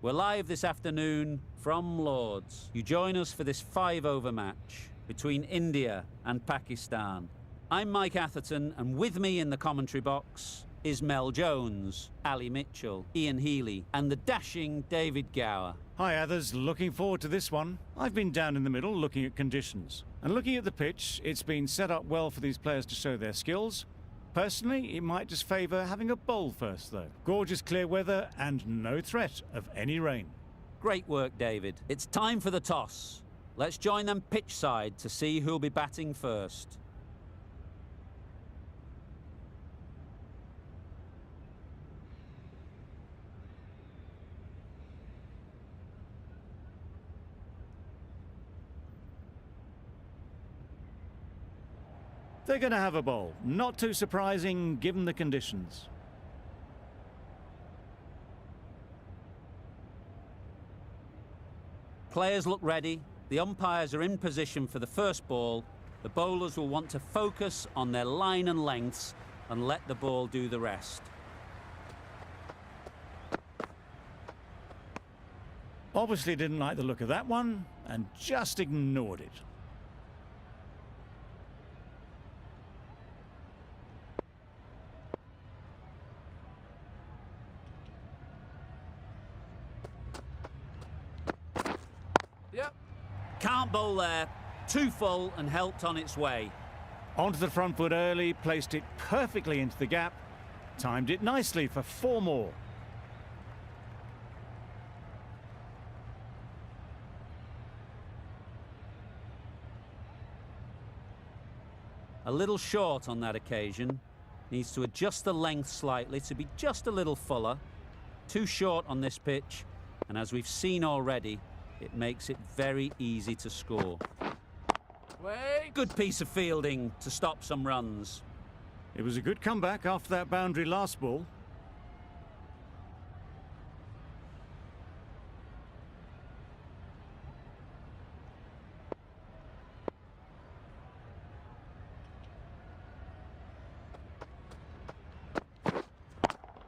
We're live this afternoon from Lords. You join us for this 5-over match between India and Pakistan. I'm Mike Atherton, and with me in the commentary box is Mel Jones, Ali Mitchell, Ian Healy, and the dashing David Gower. Hi others, looking forward to this one. I've been down in the middle looking at conditions. And looking at the pitch, it's been set up well for these players to show their skills. Personally, it might just favour having a bowl first though. Gorgeous clear weather and no threat of any rain. Great work, David. It's time for the toss. Let's join them pitch side to see who'll be batting first. They're going to have a bowl. Not too surprising given the conditions. Players look ready. The umpires are in position for the first ball. The bowlers will want to focus on their line and lengths and let the ball do the rest. Obviously didn't like the look of that one and just ignored it. Can't bowl there. Too full and helped on its way. Onto the front foot early, placed it perfectly into the gap. Timed it nicely for 4 more. A little short on that occasion. Needs to adjust the length slightly to be just a little fuller. Too short on this pitch, and as we've seen already, it makes it very easy to score. Wait. Good piece of fielding to stop some runs. It was a good comeback after that boundary last ball.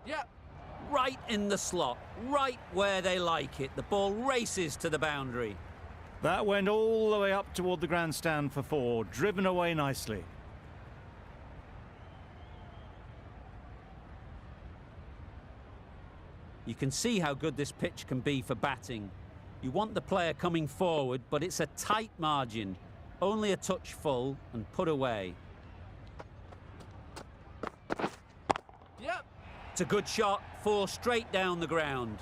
Yeah. Right in the slot, right where they like it. The ball races to the boundary. That went all the way up toward the grandstand for 4, driven away nicely. You can see how good this pitch can be for batting. You want the player coming forward, but it's a tight margin. Only a touch full and put away. Yep. It's a good shot, 4 straight down the ground.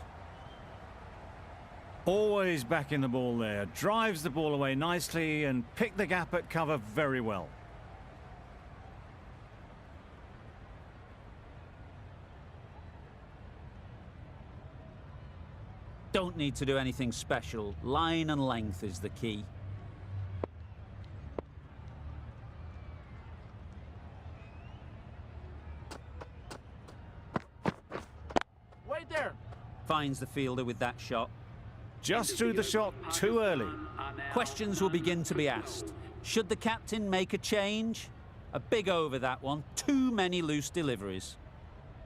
Always back in the ball there. Drives the ball away nicely and picked the gap at cover very well. Don't need to do anything special. Line and length is the key. Wait there. Finds the fielder with that shot. Just threw the shot too early. Questions will begin to be asked. Should the captain make a change? A big over that one. Too many loose deliveries.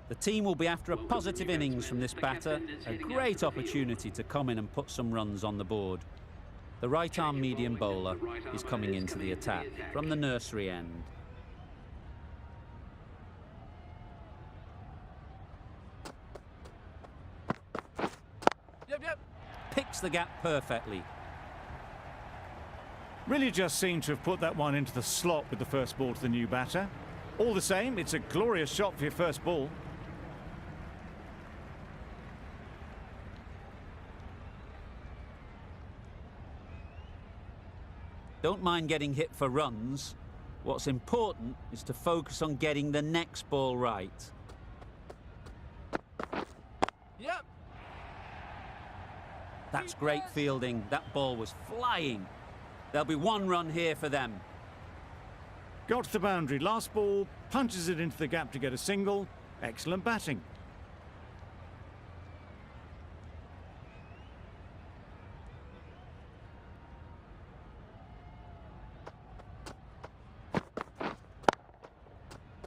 The team will be after a positive innings from this batter. A great opportunity to come in and put some runs on the board. The right-arm medium bowler is coming into the attack from the nursery end. Yep. Picks the gap perfectly. Really just seemed to have put that one into the slot with the first ball to the new batter. All the same, it's a glorious shot for your first ball. Don't mind getting hit for runs. What's important is to focus on getting the next ball right. Yep. That's great fielding. That ball was flying. There'll be 1 run here for them. Got to the boundary, last ball, punches it into the gap to get a single. Excellent batting.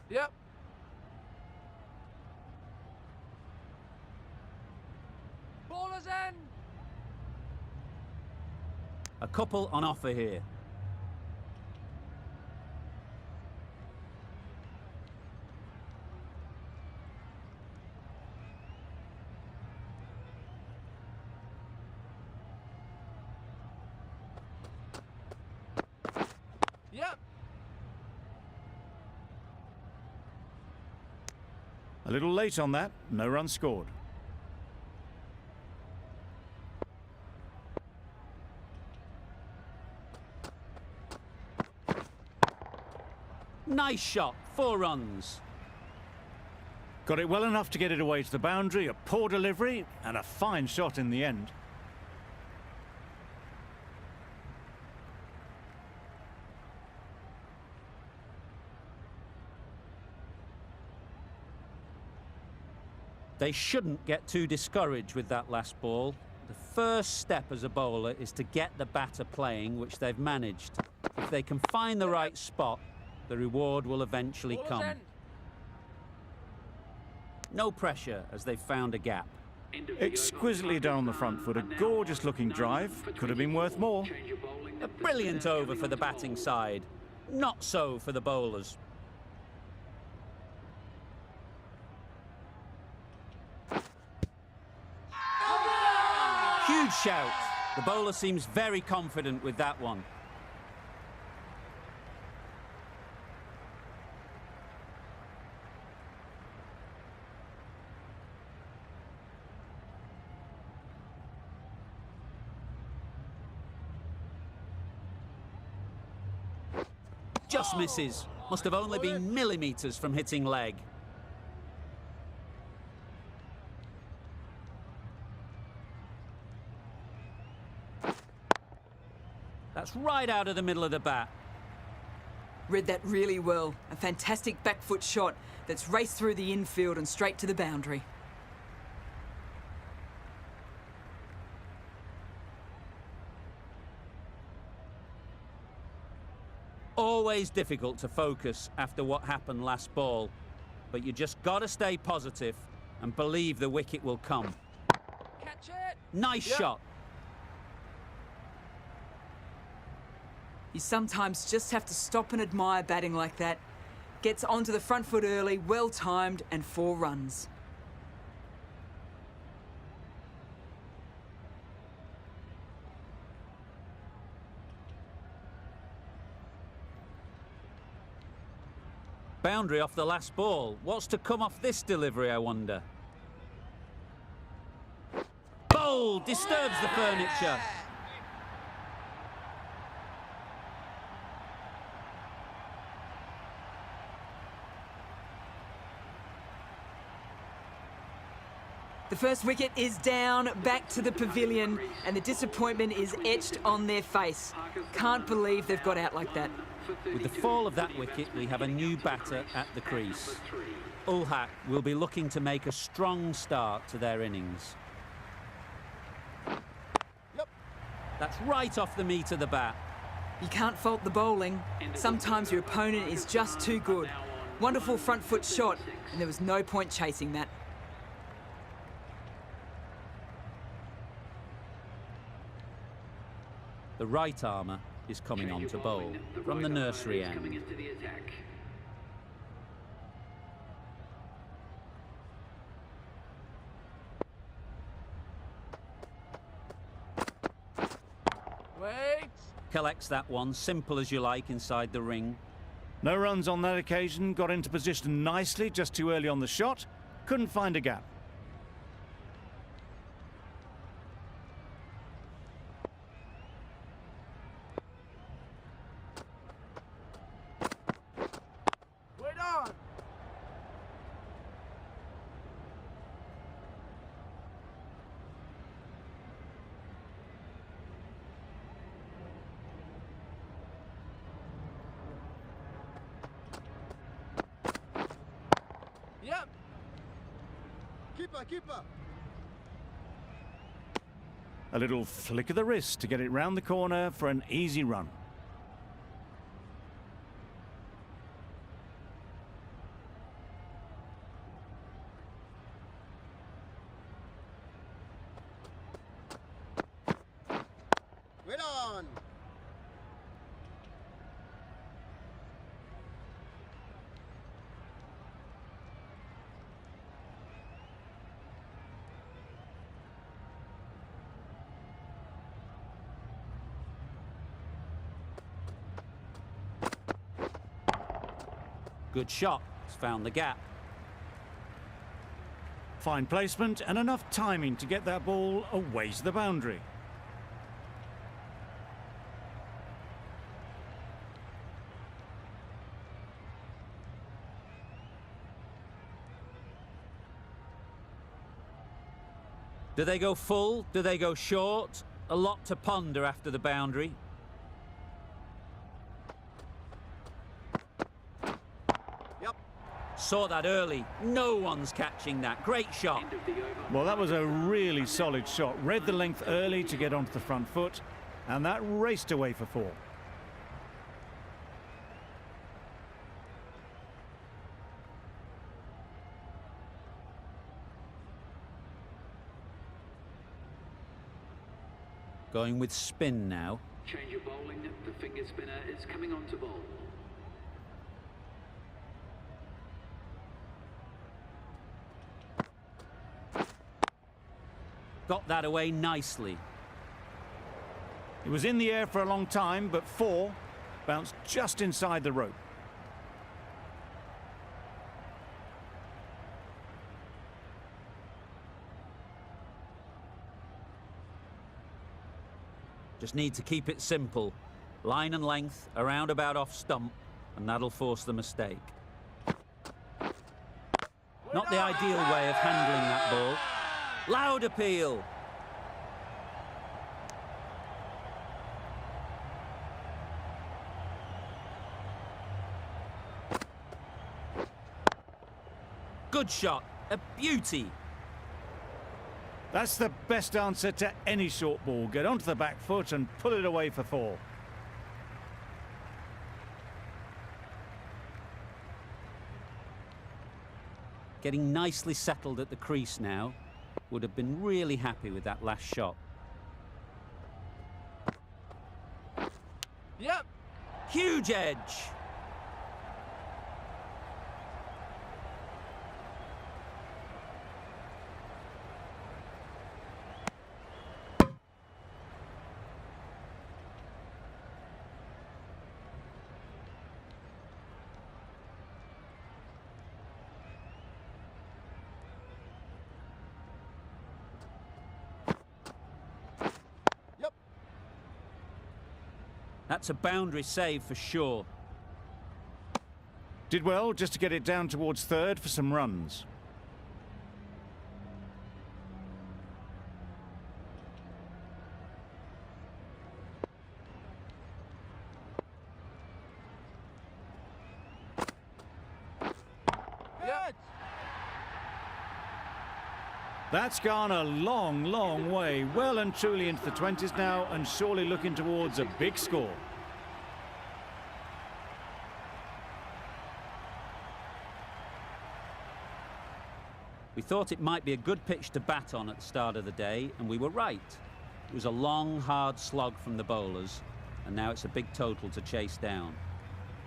Yep. Ball is in. A couple on offer here. Yep. A little late on that, no run scored. Nice shot, 4 runs. Got it well enough to get it away to the boundary, a poor delivery, and a fine shot in the end. They shouldn't get too discouraged with that last ball. The first step as a bowler is to get the batter playing, which they've managed. If they can find the right spot, the reward will eventually Ball's come. end. No pressure as they've found a gap. Exquisitely down the front foot, a gorgeous looking drive. Could have been worth more. A brilliant over for the batting side. Not so for the bowlers. Huge shout. The bowler seems very confident with that one. Just misses. Must have only been millimetres from hitting leg. That's right out of the middle of the bat. Read that really well. A fantastic back foot shot that's raced through the infield and straight to the boundary. Always difficult to focus after what happened last ball, but you just got to stay positive and believe the wicket will come. Catch it. Nice Yep. shot. You sometimes just have to stop and admire batting like that. Gets onto the front foot early, well timed, and 4 runs. Boundary off the last ball. What's to come off this delivery, I wonder? Bowl disturbs the furniture. The first wicket is down, back to the pavilion, and the disappointment is etched on their face. Can't believe they've got out like that. With the fall of that wicket, we have a new batter at the crease. Ulhak will be looking to make a strong start to their innings. Yep. That's right off the meat of the bat. You can't fault the bowling. Sometimes your opponent is just too good. Wonderful front foot shot, and there was no point chasing that. The right armour is coming on to bowl from the nursery end. Wait. Collects that one, simple as you like, inside the ring. No runs on that occasion, got into position nicely, just too early on the shot. Couldn't find a gap. Wait on. Yep. Keeper. A little flick of the wrist to get it round the corner for an easy run. Wait on. on. Good shot. It's found the gap. Fine placement and enough timing to get that ball away to the boundary. Do they go full? Do they go short? A lot to ponder after the boundary. Yep. Saw that early. No one's catching that. Great shot. Well, that was a really solid shot. Read the length early to get onto the front foot, and that raced away for 4. Going with spin now. Change of bowling. The finger spinner is coming on to bowl. Got that away nicely. It was in the air for a long time, but 4 bounced just inside the rope. Just need to keep it simple. Line and length, around about off stump, and that'll force the mistake. Not the ideal way of handling that ball. Loud appeal. Good shot. A beauty. That's the best answer to any short ball. Get onto the back foot and pull it away for 4. Getting nicely settled at the crease now. Would have been really happy with that last shot. Yep. Huge edge. That's a boundary save for sure. Did well just to get it down towards 3rd for some runs. Good. That's gone a long, long way. Well and truly into the 20s now, and surely looking towards a big score. We thought it might be a good pitch to bat on at the start of the day, and we were right. It was a long, hard slog from the bowlers, and now it's a big total to chase down.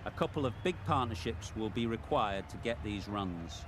A couple of big partnerships will be required to get these runs.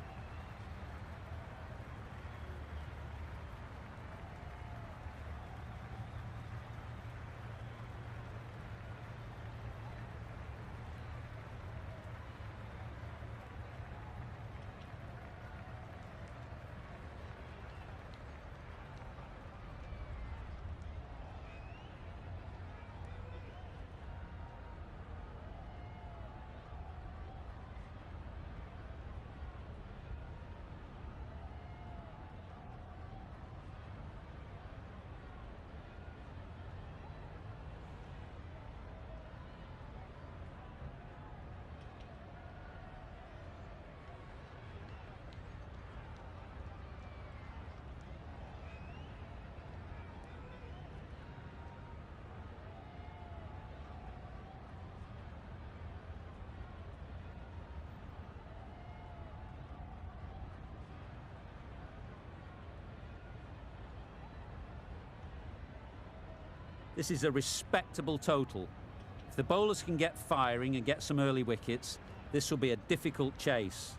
This is a respectable total. If the bowlers can get firing and get some early wickets, this will be a difficult chase.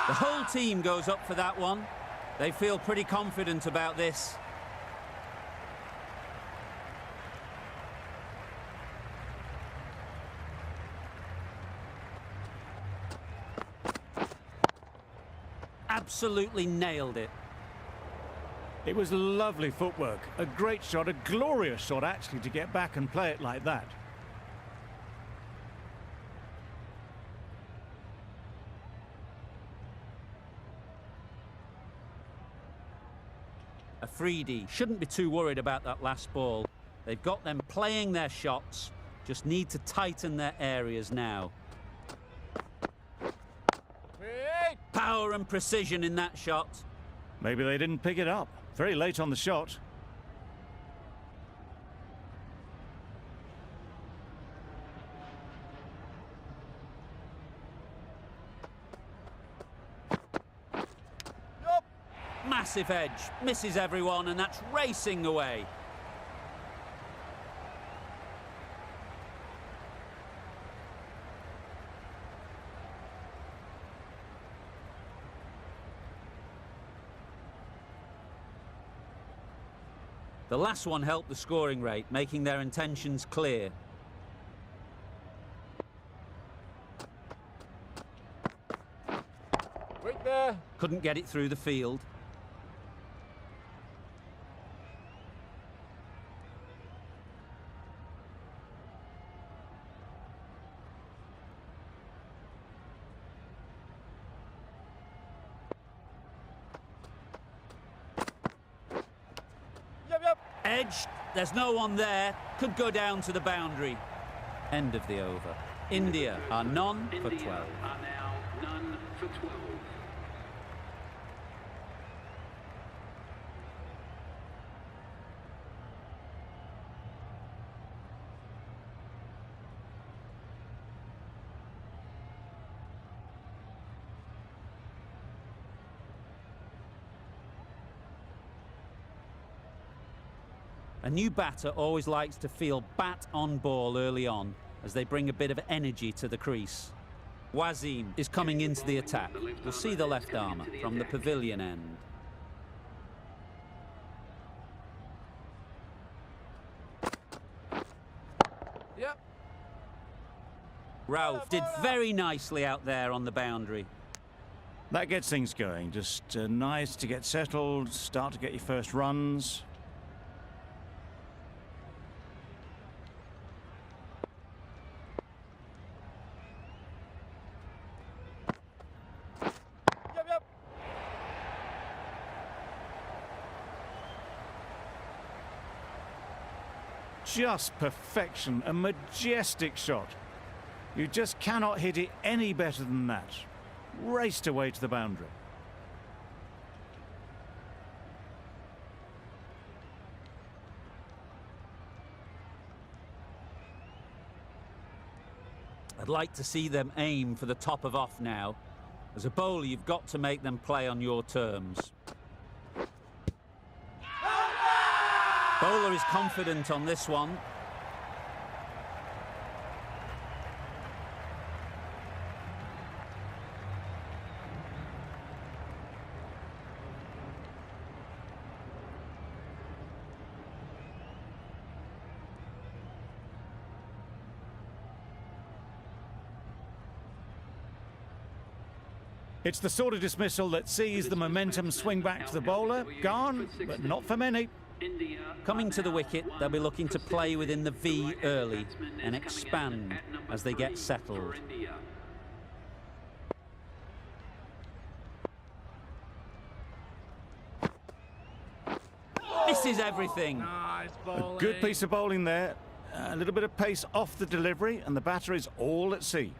The whole team goes up for that one. They feel pretty confident about this. Absolutely nailed it. It was lovely footwork. A great shot, a glorious shot actually, to get back and play it like that. Afridi shouldn't be too worried about that last ball. They've got them playing their shots, just need to tighten their areas now. Power and precision in that shot. Maybe they didn't pick it up. Very late on the shot. Massive edge, misses everyone, and that's racing away. The last one helped the scoring rate, making their intentions clear. Wait there. Couldn't get it through the field. Edged, there's no one there, could go down to the boundary. End of the over. India are none for 12. India are now none for 12. A new batter always likes to feel bat on ball early on as they bring a bit of energy to the crease. Wasim is coming into the attack. We'll see the left armour from the pavilion end. Yep. Rauf did very nicely out there on the boundary. That gets things going. Just nice to get settled, start to get your first runs. Just perfection, a majestic shot. You just cannot hit it any better than that. Raced away to the boundary. I'd like to see them aim for the top of off now. As a bowler, you've got to make them play on your terms. Bowler is confident on this one. It's the sort of dismissal that sees the momentum swing back to the bowler. Gone, but not for many. Coming to the wicket, they'll be looking to play within the V early and expand as they get settled. This is everything. Nice A bowling. good piece of bowling there. A little bit of pace off the delivery, and the batter is all at sea.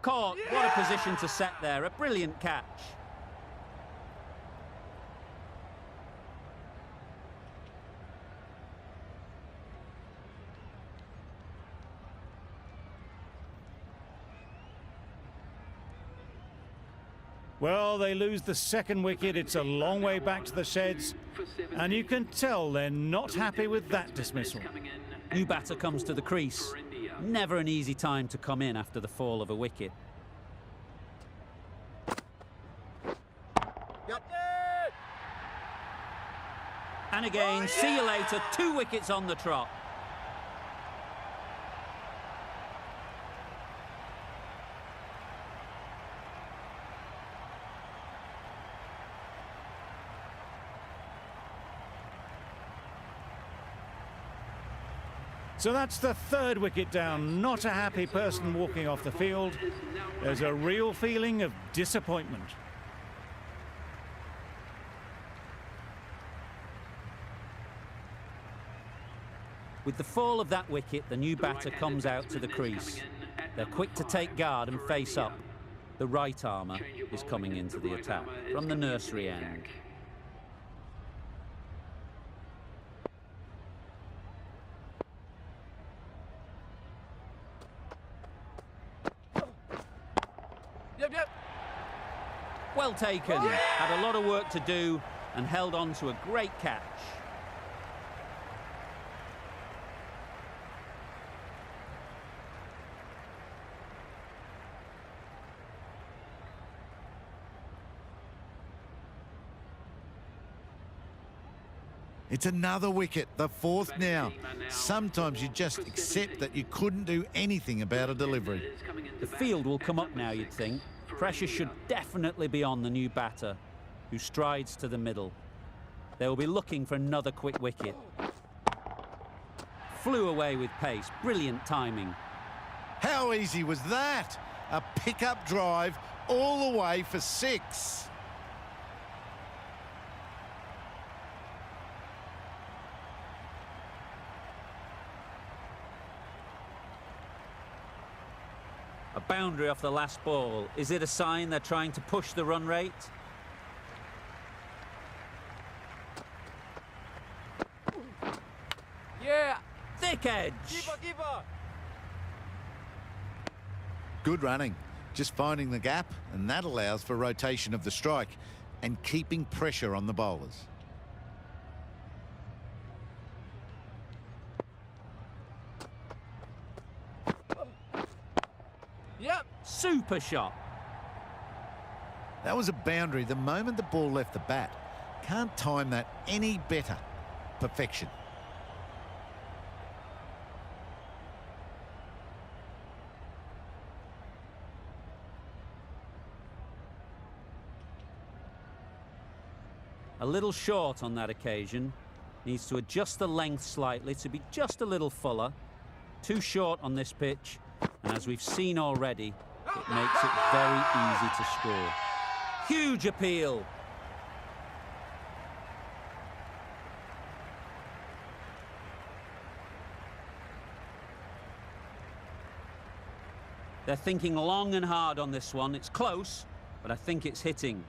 Caught. What a position to set there. A brilliant catch. Well, they lose the second wicket. It's a long way back to the sheds. And you can tell they're not happy with that dismissal. New batter comes to the crease. Never an easy time to come in after the fall of a wicket. Yep. And again, see you later, 2 wickets on the trot. So that's the third wicket down. Not a happy person walking off the field. There's a real feeling of disappointment. With the fall of that wicket, the new batter comes out to the crease. They're quick to take guard and face up. The right armour is coming into the attack from the nursery end. Yep. Well taken. Had a lot of work to do and held on to a great catch. It's another wicket, the 4th now. Sometimes you just accept that you couldn't do anything about a delivery. The field will come up now, you'd think. Pressure should definitely be on the new batter, who strides to the middle. They will be looking for another quick wicket. Flew away with pace. Brilliant timing. How easy was that? A pickup drive all the way for 6. A boundary off the last ball. Is it a sign they're trying to push the run rate? Yeah. Thick edge. Keeper. Good running. Just finding the gap, and that allows for rotation of the strike and keeping pressure on the bowlers. Yep. Super shot. That was a boundary the moment the ball left the bat. Can't time that any better. Perfection. A little short on that occasion. Needs to adjust the length slightly to be just a little fuller. Too short on this pitch. And as we've seen already, it makes it very easy to score. Huge appeal. They're thinking long and hard on this one. It's close, but I think it's hitting.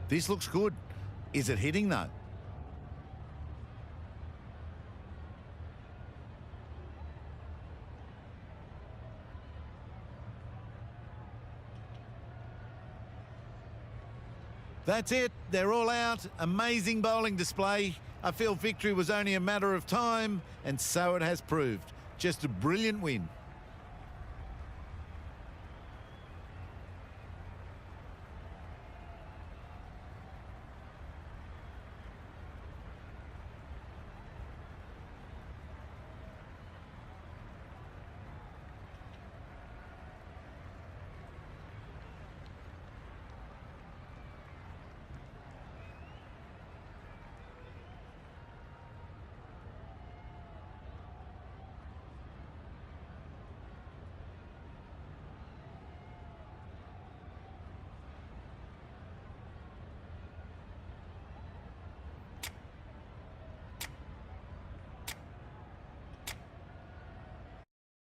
This looks good. Is it hitting though? That's it. They're all out. Amazing bowling display. I feel victory was only a matter of time, and so it has proved. Just a brilliant win.